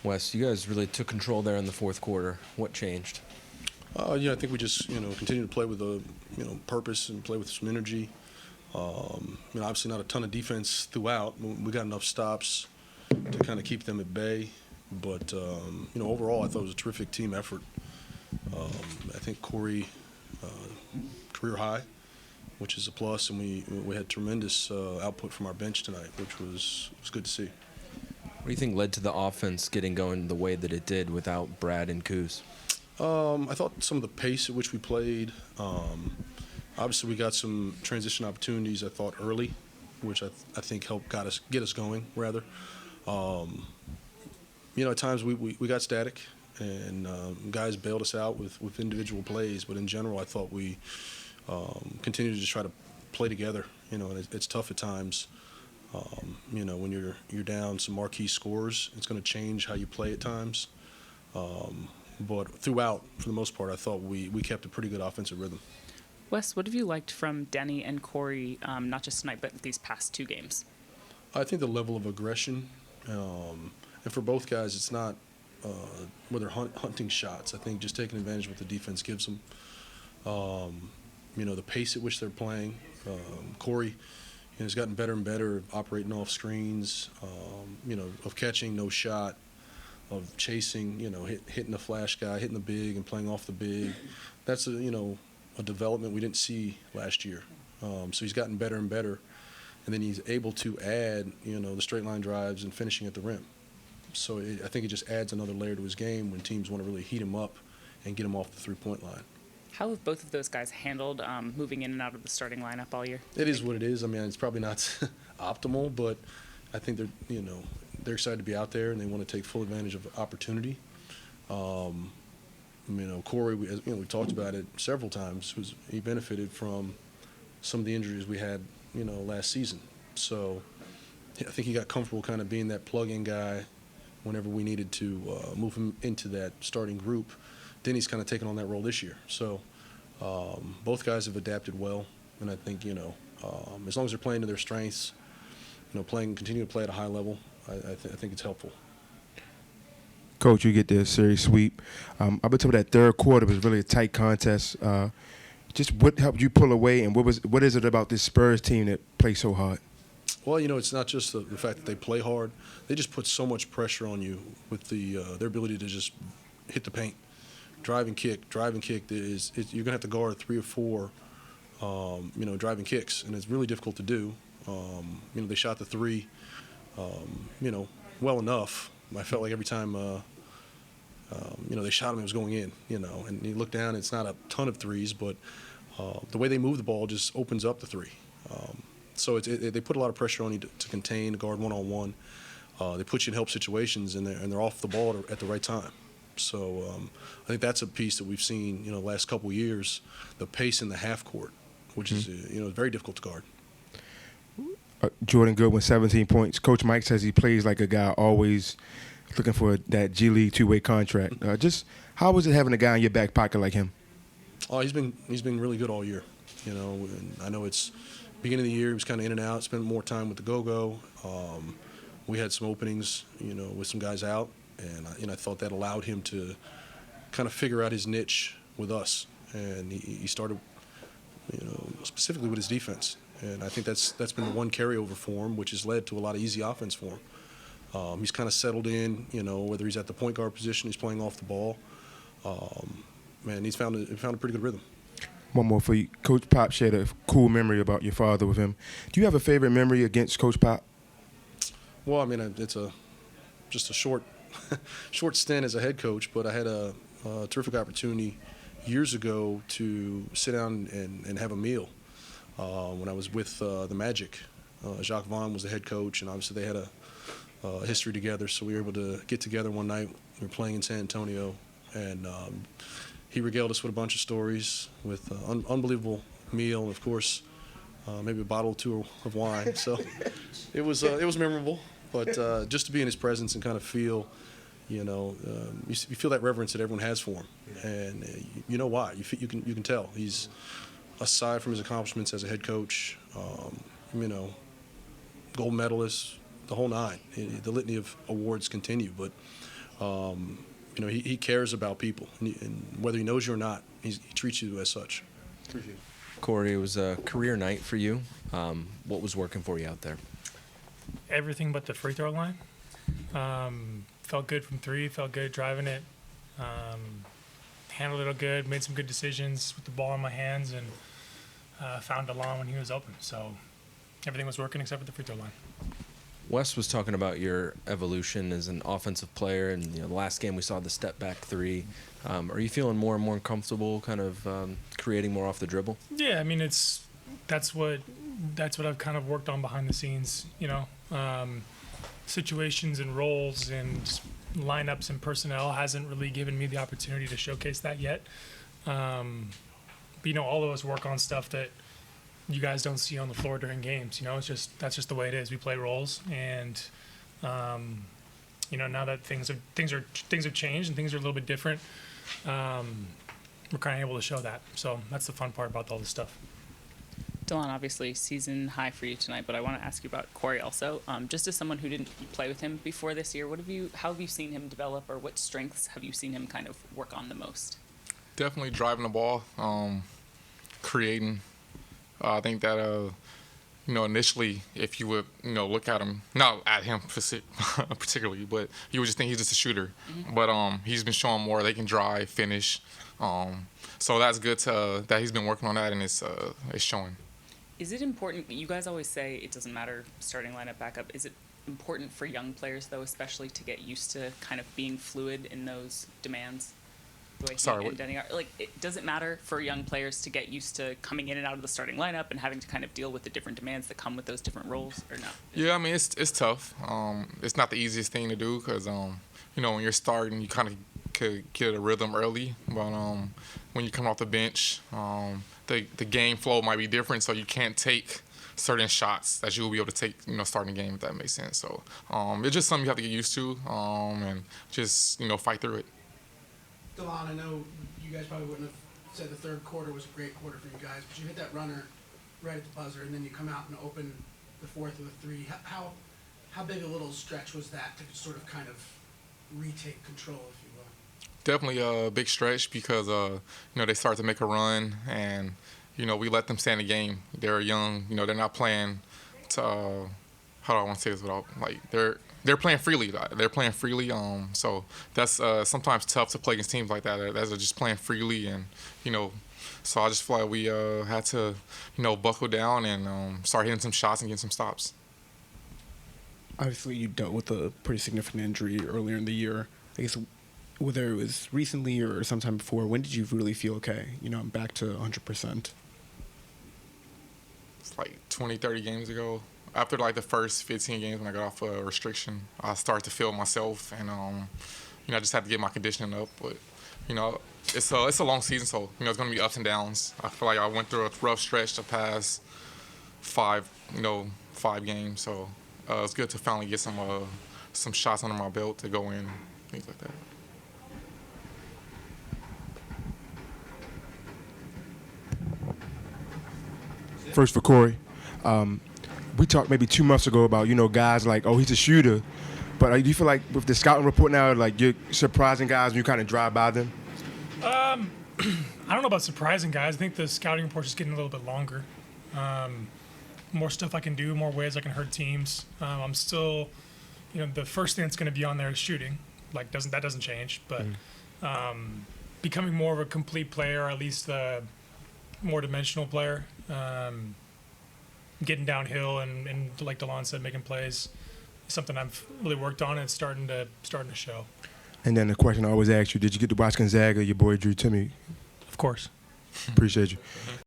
Wes, you guys really took control there in the fourth quarter. What changed? I think we just, continue to play with a, purpose and play with some energy. Obviously not a ton of defense throughout. We got enough stops to kind of keep them at bay. But, overall, I thought it was a terrific team effort. I think Corey, career high, which is a plus, and we had tremendous output from our bench tonight, which was good to see. What do you think led to the offense getting going the way that it did without Brad and Kuz? I thought some of the pace at which we played. Obviously, we got some transition opportunities, I thought, early, which I think helped get us going, rather. At times we got static, and guys bailed us out with individual plays. But in general, I thought we continued to just try to play together. And it's tough at times. When you're down some marquee scores, it's going to change how you play at times. But throughout, for the most part, I thought we kept a pretty good offensive rhythm. Wes, what have you liked from Denny and Corey, not just tonight, but these past two games? I think the level of aggression, and for both guys, it's not where they're hunting shots. I think just taking advantage of what the defense gives them. The pace at which they're playing. Corey has gotten better and better at operating off screens, of catching no shot, of chasing, hitting the flash guy, hitting the big and playing off the big. That's a development we didn't see last year. So he's gotten better and better. And then he's able to add, the straight line drives and finishing at the rim. So I think it just adds another layer to his game when teams want to really heat him up and get him off the three-point line. How have both of those guys handled moving in and out of the starting lineup all year? It is what it is. I mean, it's probably not optimal, but I think they're excited to be out there and they want to take full advantage of opportunity. Corey, we talked about it several times. He benefited from some of the injuries we had, last season. So I think he got comfortable kind of being that plug-in guy whenever we needed to move him into that starting group. Denny's kind of taken on that role this year. So both guys have adapted well, and I think, as long as they're playing to their strengths, continue to play at a high level, I think it's helpful. Coach, you get the series sweep. I've been told that third quarter was really a tight contest. Just what helped you pull away, and what is it about this Spurs team that plays so hard? Well, it's not just the fact that they play hard. They just put so much pressure on you with their ability to just hit the paint. Drive and kick. You're going to have to guard 3 or 4, driving kicks, and it's really difficult to do. They shot the 3, well enough. I felt like every time, they shot him, it was going in, and you look down, it's not a ton of threes, but the way they move the ball just opens up the 3. So they put a lot of pressure on you to contain, to guard one-on-one. They put you in help situations, and they're off the ball at the right time. So I think that's a piece that we've seen, the last couple of years, the pace in the half court, which is, very difficult to guard. Jordan Goodwin, 17 points. Coach Mike says he plays like a guy always looking for that G League two-way contract. Just how was it having a guy in your back pocket like him? Oh, he's been really good all year. And I know it's beginning of the year, he was kind of in and out, spent more time with the Go-Go. We had some openings, with some guys out, and I thought that allowed him to kind of figure out his niche with us. And he started, specifically with his defense. And I think that's been the one carryover for him, which has led to a lot of easy offense for him. He's kind of settled in, whether he's at the point guard position, he's playing off the ball. He's found a pretty good rhythm. One more for you. Coach Pop shared a cool memory about your father with him. Do you have a favorite memory against Coach Pop? Well, it's just a short stint as a head coach, but I had a terrific opportunity years ago to sit down and have a meal when I was with the Magic. Jacques Vaughn was the head coach, and obviously they had a history together, so we were able to get together one night. We were playing in San Antonio, and he regaled us with a bunch of stories, with an unbelievable meal, and of course, maybe a bottle or 2 of wine. So it was memorable. But just to be in his presence and kind of feel, you feel that reverence that everyone has for him, and you know why. You can tell he's, aside from his accomplishments as a head coach, gold medalist, the whole 9. The litany of awards continue, but he cares about people, and whether he knows you or not, he treats you as such. Appreciate it. Corey, it was a career night for you. What was working for you out there? Everything but the free throw line. Felt good from three, felt good driving it. Handled it good, made some good decisions with the ball in my hands, and found DeLon when he was open. So everything was working except for the free throw line. Wes was talking about your evolution as an offensive player, and the last game we saw the step back three. Are you feeling more and more comfortable kind of creating more off the dribble? Yeah, I mean that's what I've kind of worked on behind the scenes, situations and roles and lineups and personnel hasn't really given me the opportunity to showcase that yet. But all of us work on stuff that you guys don't see on the floor during games. That's just the way it is. We play roles, and now that things have changed and things are a little bit different, we're kind of able to show that. So that's the fun part about all this stuff. DeLon, obviously season high for you tonight, but I want to ask you about Corey also. Just as someone who didn't play with him before this year, how have you seen him develop, or what strengths have you seen him kind of work on the most? Definitely driving the ball, creating. I think that initially, if you would look at him, not at him particularly, but you would just think he's just a shooter. Mm-hmm. But he's been showing more. They can drive, finish. So that's good that he's been working on that, and it's showing. Is it important? You guys always say it doesn't matter starting lineup, backup. Is it important for young players, though, especially to get used to kind of being fluid in those demands? Sorry, and Denny are? Does it matter for young players to get used to coming in and out of the starting lineup and having to kind of deal with the different demands that come with those different roles, or no? Yeah, I mean, it's tough. It's not the easiest thing to do because, when you're starting, you kind of could get a rhythm early. But when you come off the bench, the game flow might be different, so you can't take certain shots that you will be able to take, starting a game, if that makes sense. So it's just something you have to get used to and just, fight through it. DeLon, I know you guys probably wouldn't have said the third quarter was a great quarter for you guys, but you hit that runner right at the buzzer, and then you come out and open the fourth with a three. How big a little stretch was that to sort of kind of retake control, if you will? Definitely a big stretch because, they start to make a run, and, we let them stay in the game. They're young, they're not playing to, how do I want to say this without, they're playing freely. They're playing freely. So that's sometimes tough to play against teams like that. They're just playing freely, and so I just feel like we had to buckle down and start hitting some shots and getting some stops. Obviously, you dealt with a pretty significant injury earlier in the year. I guess whether it was recently or sometime before, when did you really feel okay? I'm back to 100%. It's like 20, 30 games ago. After the first 15 games when I got off a restriction, I started to feel myself, and I just had to get my conditioning up. But it's a long season, so it's going to be ups and downs. I feel like I went through a rough stretch the past 5 games, so it's good to finally get some shots under my belt to go in, things like that. First for Corey. We talked maybe 2 months ago about, guys like, oh, he's a shooter. But do you feel like with the scouting report now, you're surprising guys and you kind of drive by them? I don't know about surprising guys. I think the scouting report's just getting a little bit longer. More stuff I can do, more ways I can hurt teams. I'm still, the first thing that's going to be on there is shooting. That doesn't change. But becoming more of a complete player, or at least a more dimensional player. Getting downhill and like DeLon said, making plays is something I've really worked on, and it's starting to show. And then the question I always ask you, did you get to watch Gonzaga, your boy Drew Timme? Of course. Appreciate you.